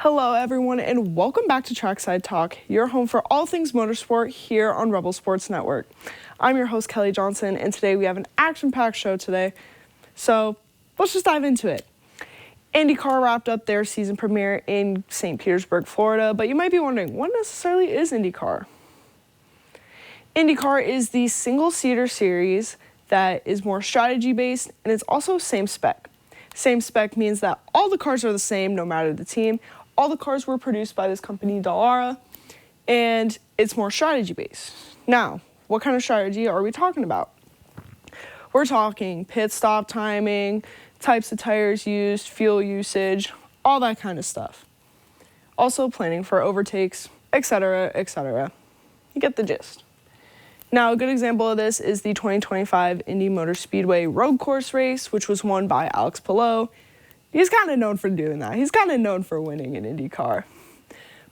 Hello, everyone, and welcome back to Trackside Talk, your home for all things motorsport here on Rebel Sports Network. I'm your host, Kelly Johnson, and today we have an action-packed show today. So let's just dive into it. Indycar wrapped up their season premiere in St. Petersburg, Florida, but you might be wondering, what necessarily is Indycar? Indycar is the single-seater series that is more strategy-based, and it's also same spec. Same spec means that all the cars are the same no matter the team. All the cars were produced by this company, Dallara, and it's more strategy-based. Now, what kind of strategy are we talking about? We're talking pit stop timing, types of tires used, fuel usage, all that kind of stuff. Also planning for overtakes, etc., etc. You get the gist. Now, a good example of this is the 2025 Indy Motor Speedway road course race, which was won by Alex Palou. He's kind of known for doing that. He's kind of known for winning an IndyCar.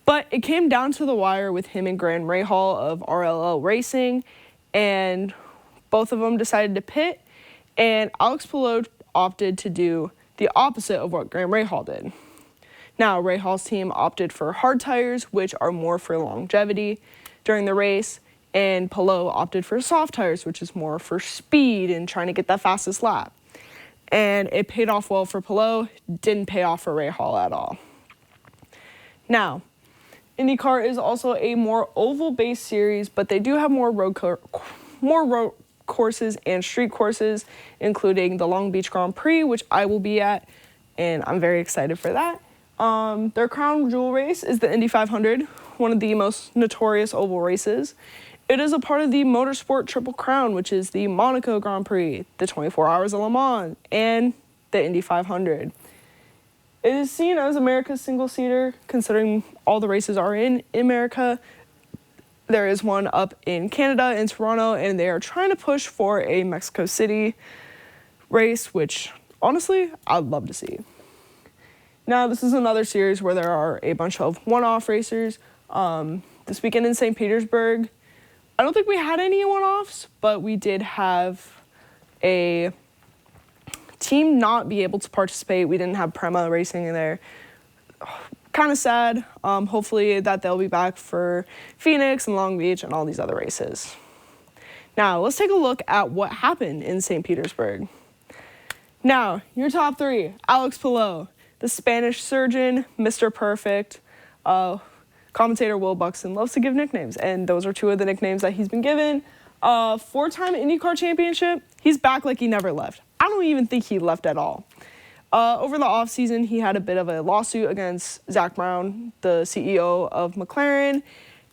But it came down to the wire with him and Graham Rahal of RLL Racing, and both of them decided to pit, and Alex Palou opted to do the opposite of what Graham Rahal did. Now, Rahal's team opted for hard tires, which are more for longevity during the race, and Palou opted for soft tires, which is more for speed and trying to get that fastest lap. And it paid off well for Palou, didn't pay off for Rahal at all. Now, IndyCar is also a more oval-based series, but they do have more road courses and street courses, including the Long Beach Grand Prix, which I will be at, and I'm very excited for that. Their crown jewel race is the Indy 500, one of the most notorious oval races. It is a part of the Motorsport Triple Crown, which is the Monaco Grand Prix, the 24 Hours of Le Mans, and the Indy 500. It is seen as America's single-seater, considering all the races are in America. There is one up in Canada, in Toronto, and they are trying to push for a Mexico City race, which, honestly, I'd love to see. Now, this is another series where there are a bunch of one-off racers. This weekend in St. Petersburg, I don't think we had any one-offs, but we did have a team not be able to participate. We didn't have Prema racing in there. Kind of sad. Hopefully that they'll be back for Phoenix and Long Beach and all these other races. Now, let's take a look at what happened in St. Petersburg. Now, your top three: Alex Palou, the Spanish surgeon, Mr. Perfect. Commentator Will Buxton loves to give nicknames, and those are two of the nicknames that he's been given. Four-time IndyCar championship. He's back like he never left. I don't even think he left at all. Over the offseason, he had a bit of a lawsuit against Zach Brown, the CEO of McLaren,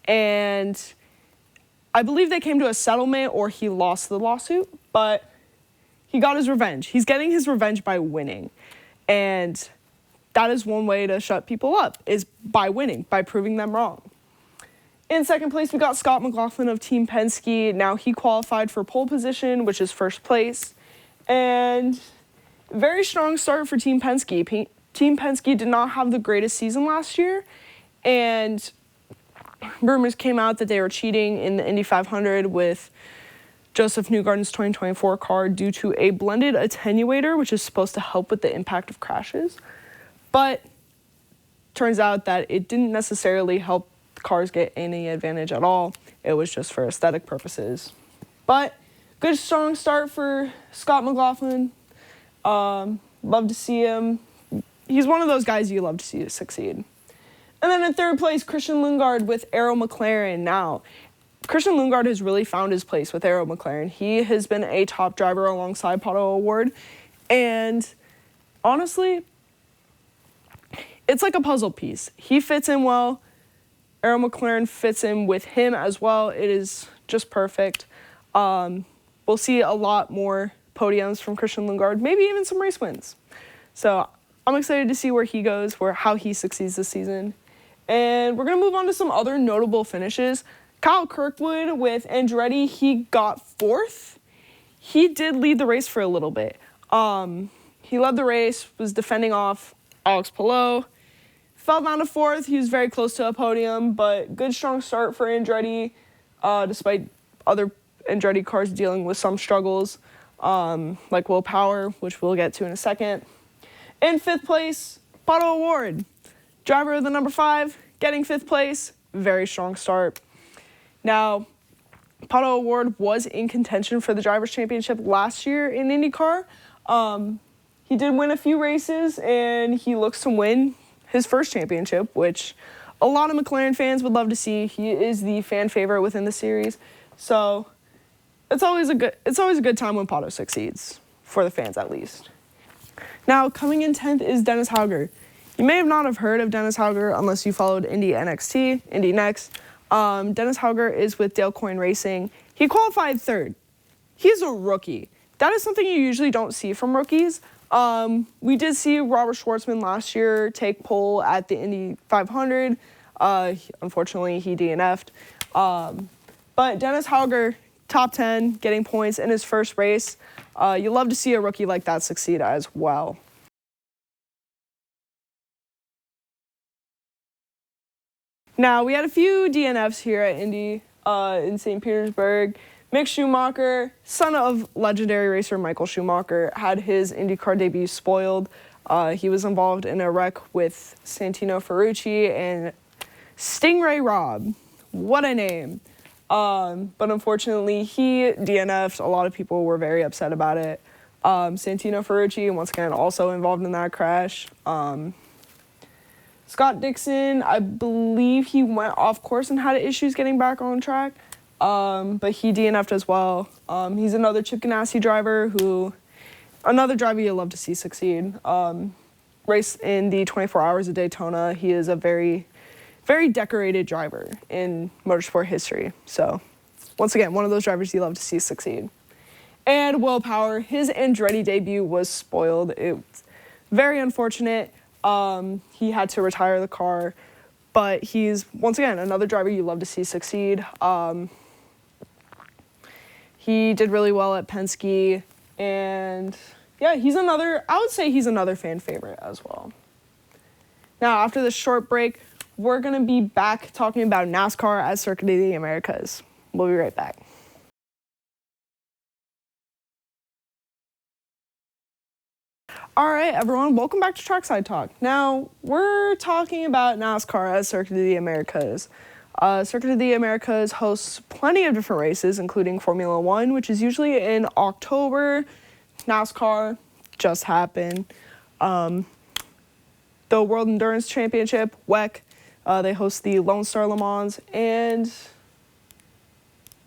and I believe they came to a settlement or he lost the lawsuit, but he got his revenge. He's getting his revenge by winning, and that is one way to shut people up, is by winning, by proving them wrong. In second place, we got Scott McLaughlin of Team Penske. Now, he qualified for pole position, which is first place. And very strong start for Team Penske. Team Penske did not have the greatest season last year. And rumors came out that they were cheating in the Indy 500 with Joseph Newgarden's 2024 car due to a blended attenuator, which is supposed to help with the impact of crashes. But turns out that it didn't necessarily help cars get any advantage at all. It was just for aesthetic purposes. But good, strong start for Scott McLaughlin. Love to see him. He's one of those guys you love to see succeed. And then in third place, Christian Lundgaard with Arrow McLaren. Now, Christian Lundgaard has really found his place with Arrow McLaren. He has been a top driver alongside Pato O'Ward. And honestly, it's like a puzzle piece. He fits in well. Arrow McLaren fits in with him as well. It is just perfect. We'll see a lot more podiums from Christian Lundgaard, maybe even some race wins. So I'm excited to see where he goes, how he succeeds this season. And we're going to move on to some other notable finishes. Kyle Kirkwood with Andretti, he got fourth. He did lead the race for a little bit. He led the race, was defending off Alex Palou. Fell down to fourth. He was very close to a podium, but good, strong start for Andretti, despite other Andretti cars dealing with some struggles, like Will Power, which we'll get to in a second. In fifth place, Pato O'Ward. Driver of the number 5, getting 5th place. Very strong start. Now, Pato O'Ward was in contention for the Drivers' Championship last year in IndyCar. He did win a few races, and he looks to win his first championship, which a lot of McLaren fans would love to see. He is the fan favorite within the series, so it's always a good time when Pato succeeds, for the fans at least. Now, coming in 10th is Dennis Hauger. You may not have heard of Dennis Hauger unless you followed Indy NXT, Indy Next. Dennis Hauger is with Dale Coyne Racing. He qualified 3rd. He's a rookie. That is something you usually don't see from rookies. We did see Robert Schwartzman last year take pole at the Indy 500. Unfortunately, he DNF'd. But Dennis Hauger, top 10, getting points in his first race. You love to see a rookie like that succeed as well. Now, we had a few DNFs here at Indy in St. Petersburg. Mick Schumacher, son of legendary racer Michael Schumacher, had his IndyCar debut spoiled. He was involved in a wreck with Santino Ferrucci and Stingray Robb. What a name. But unfortunately, he DNF'd. A lot of people were very upset about it. Santino Ferrucci, once again, also involved in that crash. Scott Dixon, I believe he went off course and had issues getting back on track, but he DNF'd as well. He's another Chip Ganassi driver another driver you'll love to see succeed. Raced in the 24 Hours of Daytona. He is a very, very decorated driver in motorsport history. So, once again, one of those drivers you love to see succeed. And Will Power, his Andretti debut was spoiled. It's very unfortunate. He had to retire the car, but he's, once again, another driver you love to see succeed. He did really well at Penske, and yeah, I would say he's another fan favorite as well. Now, after this short break, we're going to be back talking about NASCAR at Circuit of the Americas. We'll be right back. All right, everyone, welcome back to Trackside Talk. Now, we're talking about NASCAR at Circuit of the Americas. Circuit of the Americas hosts plenty of different races, including Formula One, which is usually in October. NASCAR just happened. The World Endurance Championship, WEC, they host the Lone Star Le Mans, and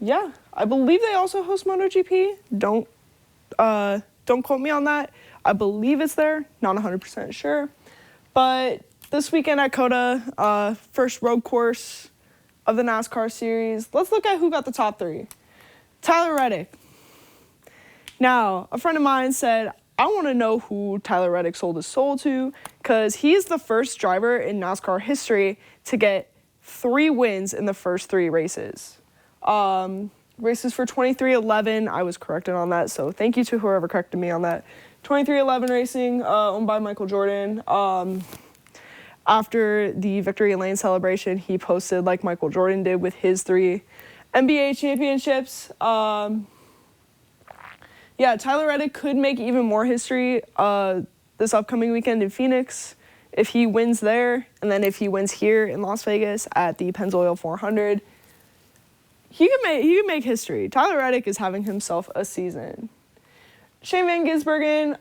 yeah, I believe they also host MotoGP. Don't quote me on that. I believe it's there, not 100% sure. But this weekend at COTA, first road course of the NASCAR series, let's look at who got the top 3. Tyler Reddick. Now, a friend of mine said, I want to know who Tyler Reddick sold his soul to, because he's the first driver in NASCAR history to get 3 wins in the first 3 races. Races for 2311, I was corrected on that, so thank you to whoever corrected me on that. 2311 Racing, owned by Michael Jordan. After the Victory Lane celebration, he posted like Michael Jordan did with his 3 NBA championships. Yeah, Tyler Reddick could make even more history this upcoming weekend in Phoenix if he wins there, and then if he wins here in Las Vegas at the Pennzoil 400. He could make history. Tyler Reddick is having himself a season. Shane Van Gisbergen,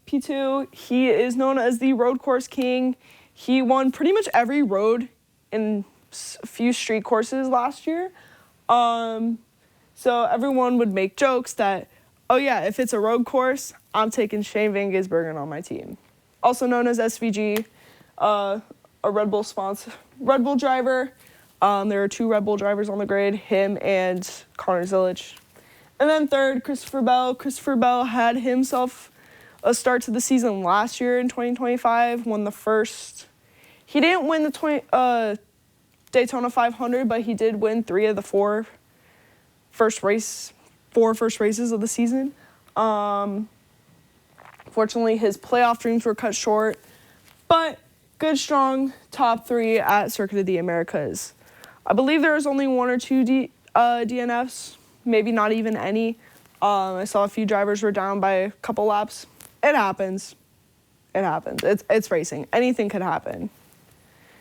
P2, he is known as the road course king. He won pretty much every road in a few street courses last year. So everyone would make jokes that, oh yeah, if it's a road course, I'm taking Shane Van Gisbergen on my team. Also known as SVG, a Red Bull driver. There are 2 Red Bull drivers on the grid, him and Connor Zilic. And then third, Christopher Bell. Christopher Bell had himself a start to the season last year in 2025, won the first. He didn't win the Daytona 500, but he did win 3 of the 4 first races of the season. Fortunately, his playoff dreams were cut short, but good, strong top 3 at Circuit of the Americas. I believe there was only 1 or 2 DNFs, maybe not even any. I saw a few drivers were down by a couple laps. It happens. It happens. It's racing. Anything could happen.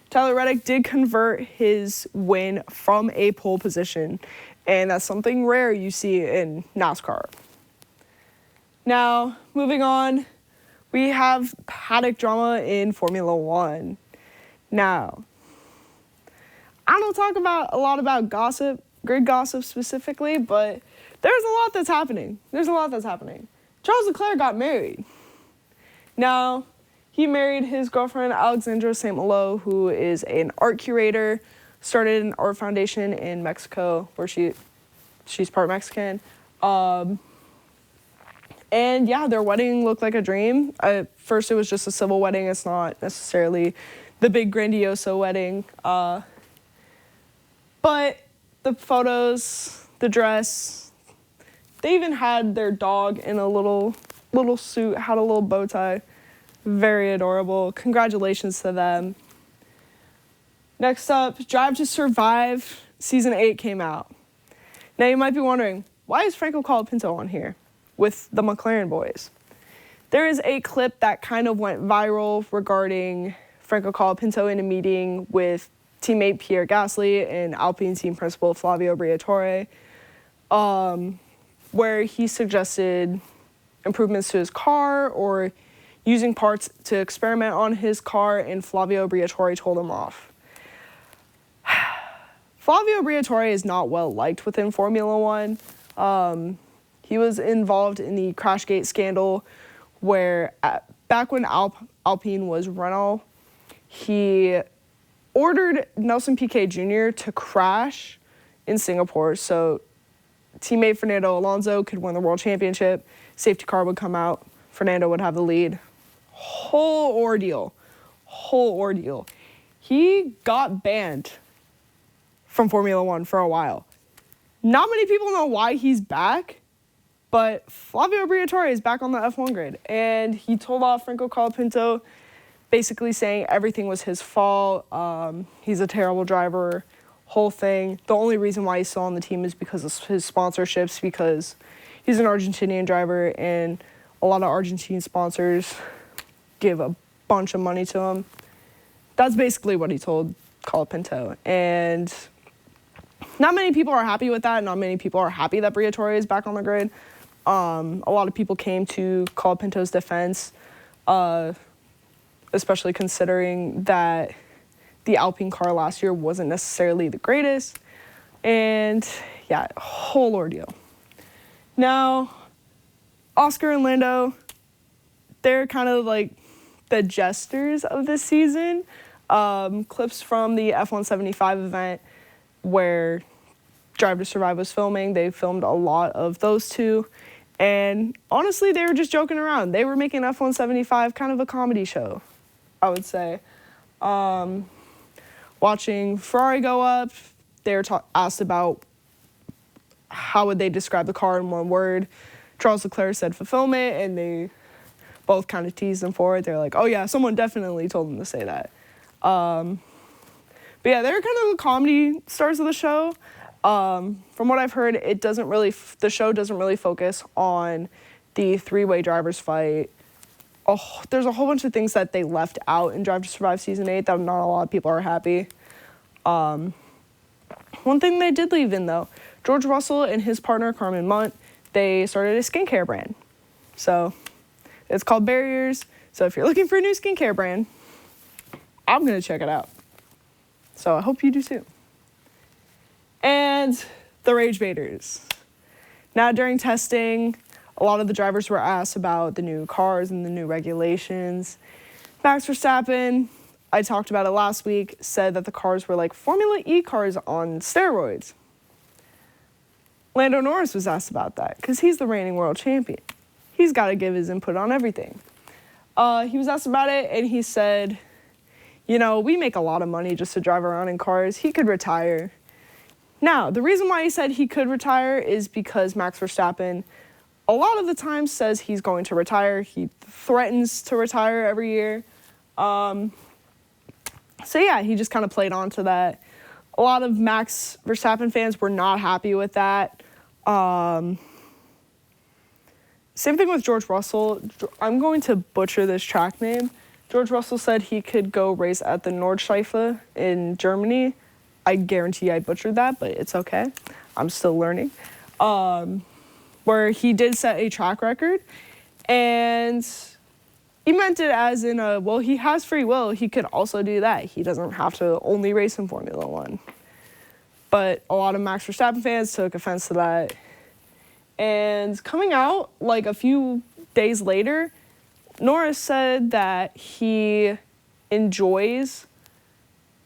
Tyler Reddick did convert his win from a pole position, and that's something rare you see in NASCAR. Now, moving on, we have paddock drama in Formula One. Now, I don't talk a lot about gossip, grid gossip specifically, but there's a lot that's happening. Charles Leclerc got married. Now, he married his girlfriend, Alexandra St. Malo, who is an art curator, started an art foundation in Mexico, where she's part Mexican. And yeah, their wedding looked like a dream. At first, it was just a civil wedding. It's not necessarily the big grandioso wedding. But the photos, the dress, they even had their dog in a little suit, had a little bow tie. Very adorable. Congratulations to them. Next up, Drive to Survive Season 8 came out. Now, you might be wondering, why is Franco Colapinto on here with the McLaren boys? There is a clip that kind of went viral regarding Franco Colapinto in a meeting with teammate Pierre Gasly and Alpine team principal Flavio Briatore, where he suggested improvements to his car or using parts to experiment on his car, and Flavio Briatore told him off. Flavio Briatore is not well liked within Formula One. He was involved in the Crashgate scandal where back when Alpine was Renault, he ordered Nelson Piquet Jr. to crash in Singapore so teammate Fernando Alonso could win the world championship. Safety car would come out. Fernando would have the lead. Whole ordeal. He got banned from Formula One for a while. Not many people know why he's back, but Flavio Briatore is back on the F1 grid, and he told off Franco Colapinto, basically saying everything was his fault. He's a terrible driver, whole thing. The only reason why he's still on the team is because of his sponsorships, because he's an Argentinian driver, and a lot of Argentine sponsors give a bunch of money to him. That's basically what he told Colapinto. And not many people are happy with that. Not many people are happy that Briatore is back on the grid. A lot of people came to Colapinto's defense, especially considering that the Alpine car last year wasn't necessarily the greatest. And yeah, whole ordeal. Now, Oscar and Lando, they're kind of like the jesters of this season. Clips from the F175 event where Drive to Survive was filming. They filmed a lot of those two. And honestly, they were just joking around. They were making F175 kind of a comedy show, I would say. Watching Ferrari go up, they were asked about how would they describe the car in one word. Charles Leclerc said fulfillment, and they both kind of teased them for it. They're like, oh yeah, someone definitely told them to say that. But yeah, they're kind of the comedy stars of the show. From what I've heard, the show doesn't really focus on the three-way drivers fight. Oh, there's a whole bunch of things that they left out in Drive to Survive Season 8 that not a lot of people are happy. One thing they did leave in, though, George Russell and his partner, Carmen Munt, they started a skincare brand. So it's called Barriers. So if you're looking for a new skincare brand, I'm going to check it out. So I hope you do too. And the rage baiters. Now, during testing, a lot of the drivers were asked about the new cars and the new regulations. Max Verstappen, I talked about it last week, said that the cars were like Formula E cars on steroids. Lando Norris was asked about that because he's the reigning world champion. He's got to give his input on everything. He was asked about it, and he said, we make a lot of money just to drive around in cars. He could retire. Now, the reason why he said he could retire is because Max Verstappen a lot of the time says he's going to retire. He threatens to retire every year. So yeah, he just kind of played on to that. A lot of Max Verstappen fans were not happy with that. Same thing with George Russell. I'm going to butcher this track name. George Russell said he could go race at the Nordschleife in Germany. I guarantee I butchered that, but it's okay. I'm still learning. Where he did set a track record, and he meant it as in well, he has free will. He could also do that. He doesn't have to only race in Formula One. But a lot of Max Verstappen fans took offense to that. And coming out like a few days later, Norris said that he enjoys,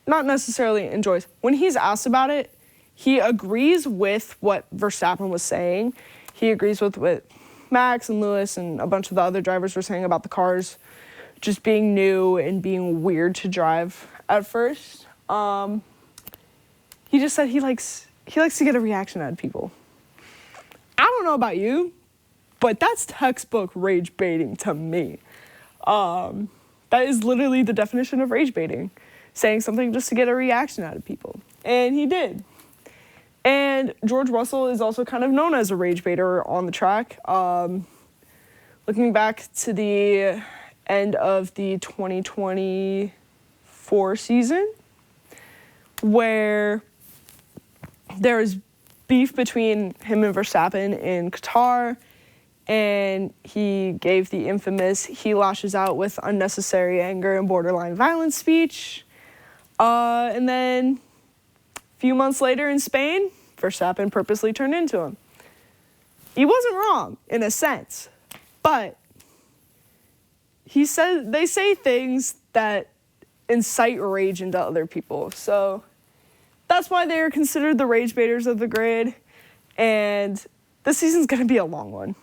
not necessarily enjoys, when he's asked about it, he agrees with what Verstappen was saying. He agrees with what Max and Lewis and a bunch of the other drivers were saying about the cars just being new and being weird to drive at first. He just said he likes to get a reaction out of people. I don't know about you, but that's textbook rage baiting to me. That is literally the definition of rage baiting, saying something just to get a reaction out of people. And he did. And George Russell is also kind of known as a rage baiter on the track. Looking back to the end of the 2024 season, where there was beef between him and Verstappen in Qatar, and he gave the infamous "he lashes out with unnecessary anger and borderline violence" speech. And then a few months later in Spain, Verstappen purposely turned into him. He wasn't wrong in a sense, but they say things that incite rage into other people. So that's why they are considered the rage baiters of the grid. And this season's going to be a long one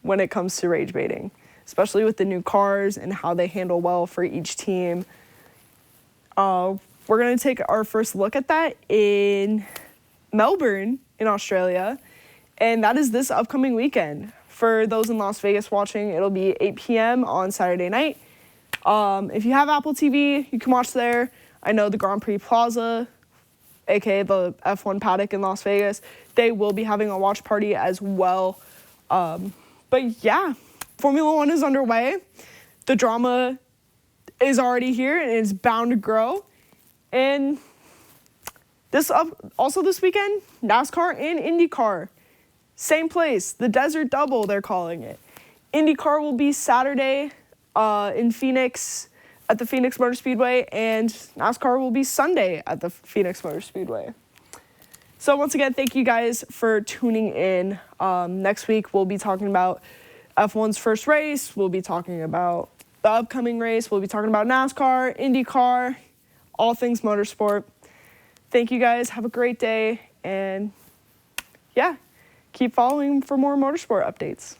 when it comes to rage baiting, especially with the new cars and how they handle well for each team. We're going to take our first look at that in Melbourne in Australia, and that is this upcoming weekend. For those in Las Vegas watching, it'll be 8 p.m. on Saturday night. If you have Apple TV, you can watch there. I know the Grand Prix Plaza, aka the F1 paddock in Las Vegas, they will be having a watch party as well. But yeah, Formula One is underway. The drama is already here and it's bound to grow. And this weekend, NASCAR and Indycar, same place, the Desert Double, they're calling it. Indycar will be Saturday in Phoenix at the Phoenix Motor Speedway, and NASCAR will be Sunday at the Phoenix Motor Speedway. So once again, thank you guys for tuning in. Next week, we'll be talking about F1's first race. We'll be talking about the upcoming race. We'll be talking about NASCAR, IndyCar, all things motorsport. Thank you guys. Have a great day. And yeah, keep following for more motorsport updates.